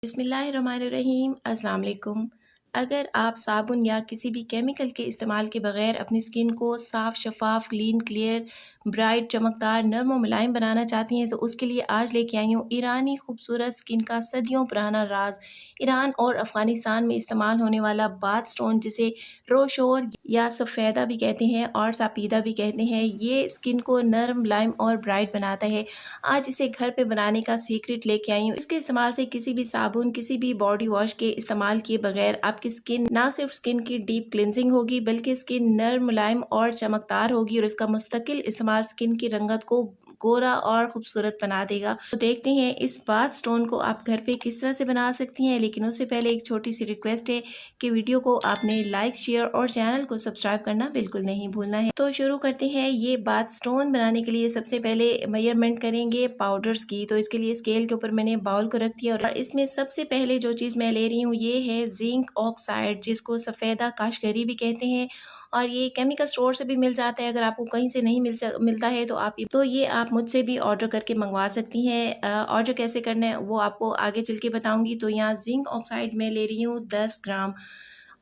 बिस्मिल्लाहिर्रहमानिर्रहीम। अस्सलाम वालेकुम। अगर आप साबुन या किसी भी केमिकल के इस्तेमाल के बगैर अपनी स्किन को साफ़, शफाफ, क्लीन, क्लियर, ब्राइट, चमकदार, नर्म और मुलायम बनाना चाहती हैं तो उसके लिए आज लेके आई हूँ ईरानी खूबसूरत स्किन का सदियों पुराना राज। ईरान और अफ़गानिस्तान में इस्तेमाल होने वाला बाथ स्टोन, जिसे रोशोर या सफ़ेदा भी कहते हैं और सापीदा भी कहते हैं, ये स्किन को नर्म, मुलायम और ब्राइट बनाता है। आज इसे घर पे बनाने का सीक्रेट लेके आई हूँ। इसके इस्तेमाल से किसी भी साबुन, किसी भी बॉडी वॉश के इस्तेमाल किए बगैर आपकी स्किन ना सिर्फ स्किन की डीप क्लिनजिंग होगी, बल्कि स्किन नर्म, मुलायम और चमकदार होगी और इसका मुस्तकिल इस्तेमाल स्किन की रंगत को गोरा और खूबसूरत बना देगा। तो देखते हैं इस बाथ स्टोन को आप घर पे किस तरह से बना सकती हैं। लेकिन उससे पहले एक छोटी सी रिक्वेस्ट है कि वीडियो को आपने लाइक, शेयर और चैनल को सब्सक्राइब करना बिल्कुल नहीं भूलना है। तो शुरू करते हैं। ये बाथ स्टोन बनाने के लिए सबसे पहले मेजरमेंट करेंगे पाउडर्स की। तो इसके लिए स्केल के ऊपर मैंने बाउल को रख दिया और इसमें सबसे पहले जो चीज़ मैं ले रही हूँ ये है जिंक ऑक्साइड, जिसको सफ़ेदा काशगरी भी कहते हैं और ये केमिकल स्टोर से भी मिल जाता है। अगर आपको कहीं से नहीं मिलता है तो ये आप मुझसे भी ऑर्डर करके मंगवा सकती हैं। ऑर्डर कैसे करना है वो आपको आगे चल के बताऊंगी। तो यहाँ जिंक ऑक्साइड मैं ले रही हूँ 10 ग्राम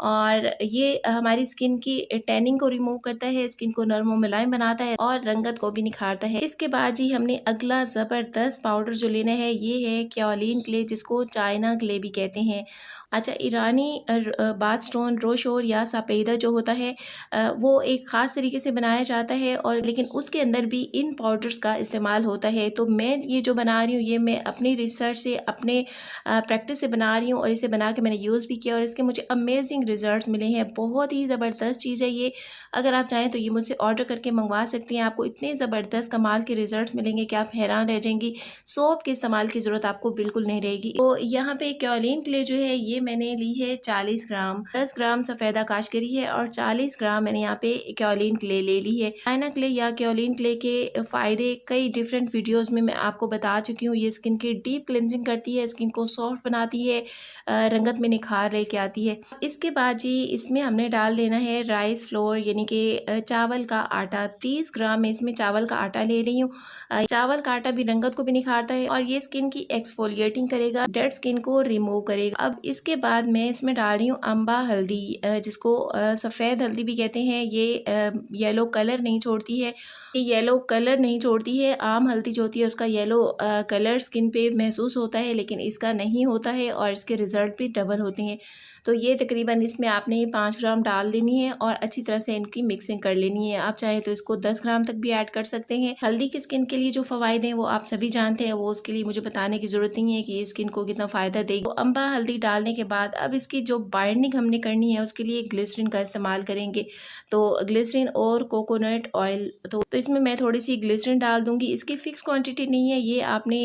और ये हमारी स्किन की टैनिंग को रिमूव करता है, स्किन को नरम और मुलायम बनाता है और रंगत को भी निखारता है। इसके बाद जी हमने अगला ज़बरदस्त पाउडर जो लेना है ये है क्योलिन क्ले, जिसको चाइना क्ले भी कहते हैं। अच्छा, ईरानी बाथ स्टोन रोशोर या सापेदा जो होता है वो एक ख़ास तरीके से बनाया जाता है और लेकिन उसके अंदर भी इन पाउडर्स का इस्तेमाल होता है। तो मैं ये जो बना रही हूँ ये मैं अपनी रिसर्च से, अपने प्रैक्टिस से बना रही हूँ और इसे बना के मैंने यूज़ भी किया और इसके मुझे अमेजिंग रिजल्ट्स मिले हैं। बहुत ही ज़बरदस्त चीज़ है ये। अगर आप चाहें तो ये मुझसे ऑर्डर करके मंगवा सकती हैं। आपको इतने ज़बरदस्त कमाल के रिजल्ट्स मिलेंगे कि आप हैरान रह जाएंगी। सोप के इस्तेमाल की ज़रूरत आपको बिल्कुल नहीं रहेगी। तो यहाँ पे क्योलिन क्ले जो है ये मैंने ली है 40 ग्राम। 10 ग्राम सफ़ेदा काशगरी है और 40 ग्राम मैंने यहाँ पे क्योलिन क्ले ले ली है। चाइना क्ले या क्योलिन क्ले के फ़ायदे कई डिफरेंट वीडियोज़ में मैं आपको बता चुकी हूँ। ये स्किन की डीप क्लिनजिंग करती है, स्किन को सॉफ्ट बनाती है, रंगत में निखार लेके आती है। इसके बाद जी इसमें हमने डाल लेना है राइस फ्लोर यानी कि चावल का आटा। 30 ग्राम में इसमें चावल का आटा ले रही हूँ। चावल का आटा भी रंगत को भी निखारता है और ये स्किन की एक्सफोलिएटिंग करेगा, डेड स्किन को रिमूव करेगा। अब इसके बाद मैं इसमें डाल रही हूँ अम्बा हल्दी, जिसको सफ़ेद हल्दी भी कहते हैं। ये येलो कलर नहीं छोड़ती है, ये येलो कलर नहीं छोड़ती है। आम हल्दी जो होती है उसका येलो कलर स्किन पे महसूस होता है, लेकिन इसका नहीं होता है और इसके रिज़ल्ट भी डबल होते हैं। तो ये तकरीबन इसमें आपने 5 ग्राम डाल देनी है और अच्छी तरह से इनकी मिक्सिंग कर लेनी है। आप चाहें तो इसको 10 ग्राम तक भी ऐड कर सकते हैं। हल्दी की स्किन के लिए जो फ़वाइद हैं वो आप सभी जानते हैं, वो उसके लिए मुझे बताने की ज़रूरत नहीं है कि ये स्किन को कितना फ़ायदा देगी। तो अम्बा हल्दी डालने के बाद अब इसकी जो बाइंडिंग हमने करनी है उसके लिए ग्लिसरीन का इस्तेमाल करेंगे। तो ग्लिसरीन और कोकोनट ऑयल, तो इसमें मैं थोड़ी सी ग्लिसरीन डाल दूंगी। इसकी फ़िक्स क्वांटिटी नहीं है, ये आपने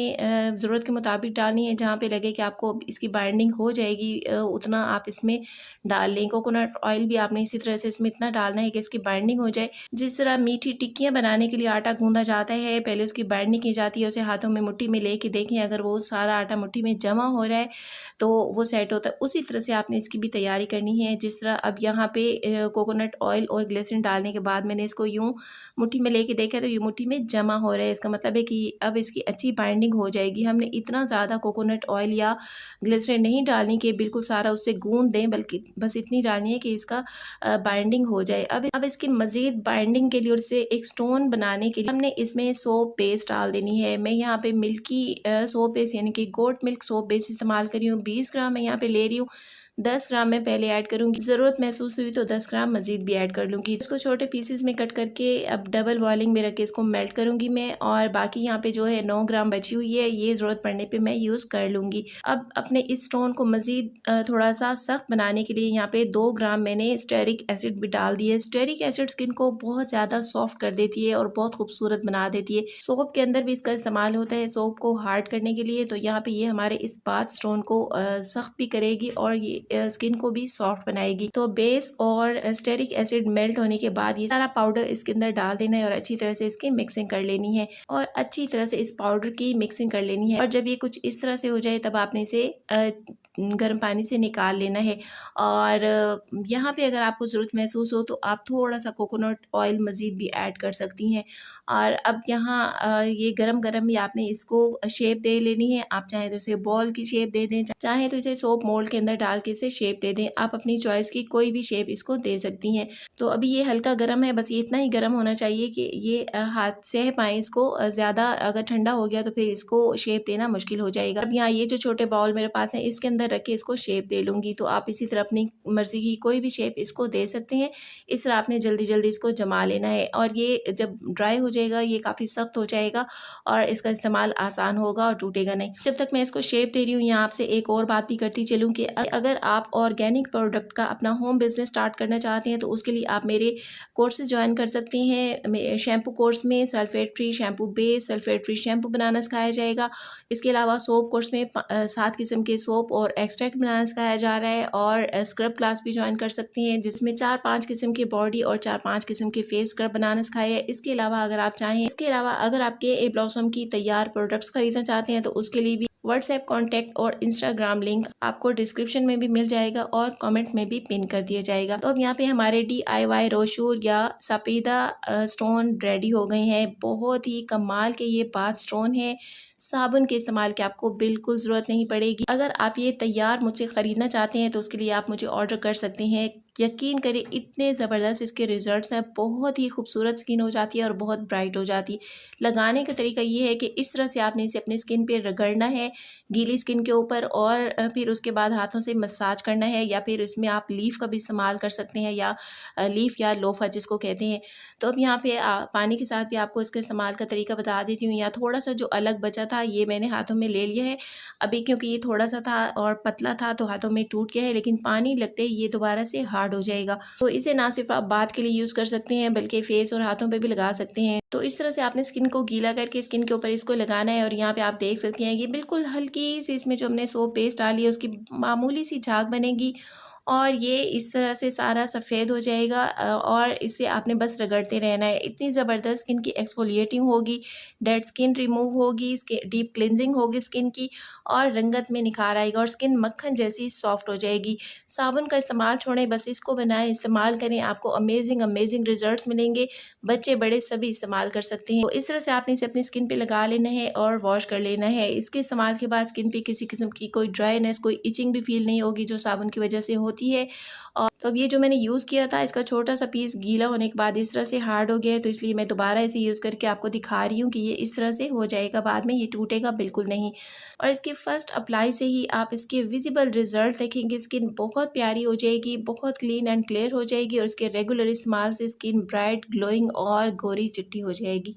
ज़रूरत के मुताबिक डालनी है। जहाँ पे लगे कि आपको इसकी बाइंडिंग हो जाएगी उतना आप इसमें डाल लें। कोकोनट ऑयल भी आपने इसी तरह से इसमें इतना डालना है कि इसकी बाइंडिंग हो जाए। जिस तरह मीठी टिक्कियाँ बनाने के लिए आटा गूंदा जाता है, पहले उसकी बाइंडिंग की जाती है, उसे हाथों में मुट्ठी में लेके देखें अगर वो सारा आटा मुट्ठी में जमा हो रहा है तो वो सेट होता है। उसी तरह से आपने इसकी भी तैयारी करनी है। जिस तरह अब यहाँ पे कोकोनट ऑयल और ग्लिसरीन डालने के बाद मैंने इसको यूँ मुट्ठी में लेके देखा तो ये मुट्ठी में जमा हो रहा है। इसका मतलब है कि अब इसकी अच्छी बाइंडिंग हो जाएगी। हमने इतना ज़्यादा कोकोनट ऑयल या ग्लिसरीन नहीं डालनी कि बिल्कुल सारा उससे गूंद दें, बल्कि बस इतनी डालनी है कि इसका बाइंडिंग हो जाए। अब इसकी मज़ीद बाइंडिंग के लिए और इसे एक स्टोन बनाने के लिए हमने इसमें सोप बेस डाल देनी है। मैं यहाँ पे मिल्की सोप बेस यानी कि गोट मिल्क सोप बेस इस्तेमाल कर रही हूँ। 20 ग्राम मैं यहाँ पे ले रही हूँ। 10 ग्राम मैं पहले ऐड करूँगी, ज़रूरत महसूस हुई तो 10 ग्राम मज़ीद भी ऐड कर लूँगी। इसको छोटे पीसेस में कट करके अब डबल बॉइलिंग में रख के इसको मेल्ट करूँगी मैं। और बाकी यहाँ पे जो है 9 ग्राम बची हुई है, ये ज़रूरत पड़ने पे मैं यूज़ कर लूँगी। अब अपने इस स्टोन को मज़ीद थोड़ा सा सख्त बनाने के लिए यहाँ पे 2 ग्राम मैंने स्टेरिक एसिड भी डाल दिया है। स्टेरिक एसिड स्किन को बहुत ज़्यादा सॉफ्ट कर देती है और बहुत खूबसूरत बना देती है। सोप के अंदर भी इसका इस्तेमाल होता है सोप को हार्ड करने के लिए। तो यहाँ पे ये हमारे इस बाथ स्टोन को सख्त भी करेगी और ये स्किन को भी सॉफ्ट बनाएगी। तो बेस और स्टेरिक एसिड मेल्ट होने के बाद ये सारा पाउडर इसके अंदर डाल देना है और अच्छी तरह से इसकी मिक्सिंग कर लेनी है और अच्छी तरह से इस पाउडर की मिक्सिंग कर लेनी है। और जब ये कुछ इस तरह से हो जाए तब आपने इसे गर्म पानी से निकाल लेना है। और यहाँ पे अगर आपको ज़रूरत महसूस हो तो आप थोड़ा सा कोकोनट ऑयल मज़ीद भी ऐड कर सकती हैं। और अब यहाँ ये गरम ही आपने इसको शेप दे लेनी है। आप चाहें तो इसे बॉल की शेप दे दें, चाहें तो इसे सोप मोल्ड के अंदर डाल के इसे शेप दे दें। आप अपनी चॉइस की कोई भी शेप इसको दे सकती हैं। तो अभी ये हल्का गर्म है, बस ये इतना ही गर्म होना चाहिए कि ये हाथ सह पाएँ इसको। ज़्यादा अगर ठंडा हो गया तो फिर इसको शेप देना मुश्किल हो जाएगा। अब यहाँ ये जो छोटे बाउल मेरे पास है इसके अंदर रख के इसको शेप दे लूँगी। तो आप इसी तरह अपनी मर्ज़ी की कोई भी शेप इसको दे सकते हैं। इस तरह आपने जल्दी जल्दी इसको जमा लेना है। और ये जब ड्राई हो जाएगा ये काफ़ी सख्त हो जाएगा और इसका इस्तेमाल आसान होगा और टूटेगा नहीं। जब तक मैं इसको शेप दे रही हूँ यहाँ आपसे एक और बात भी करती चलूँ कि अगर आप ऑर्गेनिक प्रोडक्ट का अपना होम बिजनेस स्टार्ट करना चाहते हैं तो उसके लिए आप मेरे कोर्सेज ज्वाइन कर सकते हैं। शैम्पू कोर्स में sulphate free shampoo base, sulphate free shampoo बनाना सिखाया जाएगा। इसके अलावा सोप कोर्स में 7 किस्म के सोप और एक्सट्रैक्ट बनाना सिखाया जा रहा है। और स्क्रब क्लास भी ज्वाइन कर सकते हैं जिसमें 4-5 किस्म के बॉडी और 4-5 किस्म के फेस स्क्रब बनाना सिखाया है। इसके अलावा अगर आपके ए ब्लॉसम की तैयार प्रोडक्ट्स खरीदना चाहते हैं तो उसके लिए भी व्हाट्सएप कॉन्टैक्ट और इंस्टाग्राम लिंक आपको डिस्क्रिप्शन में भी मिल जाएगा और कमेंट में भी पिन कर दिया जाएगा। तो अब यहाँ पे हमारे DIY रोशूर या सफ़ेदा स्टोन रेडी हो गए हैं। बहुत ही कमाल के ये बाथ स्टोन है। साबुन के इस्तेमाल की आपको बिल्कुल ज़रूरत नहीं पड़ेगी। अगर आप ये तैयार मुझसे ख़रीदना चाहते हैं तो उसके लिए आप मुझे ऑर्डर कर सकते हैं। यकीन करें इतने ज़बरदस्त इसके रिज़ल्ट्स हैं। बहुत ही खूबसूरत स्किन हो जाती है और बहुत ब्राइट हो जाती है। लगाने का तरीका ये है कि इस तरह से आपने इसे अपनी स्किन पे रगड़ना है, गीली स्किन के ऊपर, और फिर उसके बाद हाथों से मसाज करना है। या फिर इसमें आप लीफ का भी इस्तेमाल कर सकते हैं या लीफ या लोफा जिसको कहते हैं। तो अब यहाँ पे पानी के साथ भी आपको इसके इस्तेमाल का तरीका बता देती हूँ। या थोड़ा सा जो अलग बचा था ये मैंने हाथों में ले लिया है अभी, क्योंकि ये थोड़ा सा था और पतला था तो हाथों में टूट गया है, लेकिन पानी लगते ही ये दोबारा से हार्ड हो जाएगा। तो इसे ना सिर्फ आप बाथ के लिए यूज़ कर सकते हैं बल्कि फेस और हाथों पे भी लगा सकते हैं। तो इस तरह से आपने स्किन को गीला करके स्किन के ऊपर इसको लगाना है। और यहाँ पे आप देख सकते हैं ये बिल्कुल हल्की सी इसमें जो हमने सोप पेस्ट डाली है उसकी मामूली सी झाग बनेगी और ये इस तरह से सारा सफ़ेद हो जाएगा। और इसे आपने बस रगड़ते रहना है। इतनी ज़बरदस्त स्किन की एक्सफोलिएटिंग होगी, डेड स्किन रिमूव होगी, डीप क्लिनजिंग होगी स्किन की, और रंगत में निखार आएगा और स्किन मक्खन जैसी सॉफ्ट हो जाएगी। साबुन का इस्तेमाल छोड़ें, बस इसको बनाएं, इस्तेमाल करें, आपको अमेजिंग रिजल्ट्स मिलेंगे। बच्चे बड़े सभी इस्तेमाल कर सकते हैं। तो इस तरह से आपने इसे अपनी स्किन पे लगा लेना है और वॉश कर लेना है। इसके इस्तेमाल के बाद स्किन पे किसी किस्म की कोई ड्राइनेस, कोई इचिंग भी फील नहीं होगी जो साबुन की वजह से होती है। और तो अब ये जो मैंने यूज़ किया था इसका छोटा सा पीस गीला होने के बाद इस तरह से हार्ड हो गया है, तो इसलिए मैं दोबारा इसे यूज़ करके आपको दिखा रही हूँ कि ये इस तरह से हो जाएगा, बाद में ये टूटेगा बिल्कुल नहीं। और इसके फर्स्ट अप्लाई से ही आप इसके विजिबल रिजल्ट देखेंगे। स्किन बहुत प्यारी हो जाएगी, बहुत क्लीन एंड क्लियर हो जाएगी और इसके रेगुलर इस्तेमाल से स्किन ब्राइट, ग्लोइंग और गोरी चिट्टी हो जाएगी।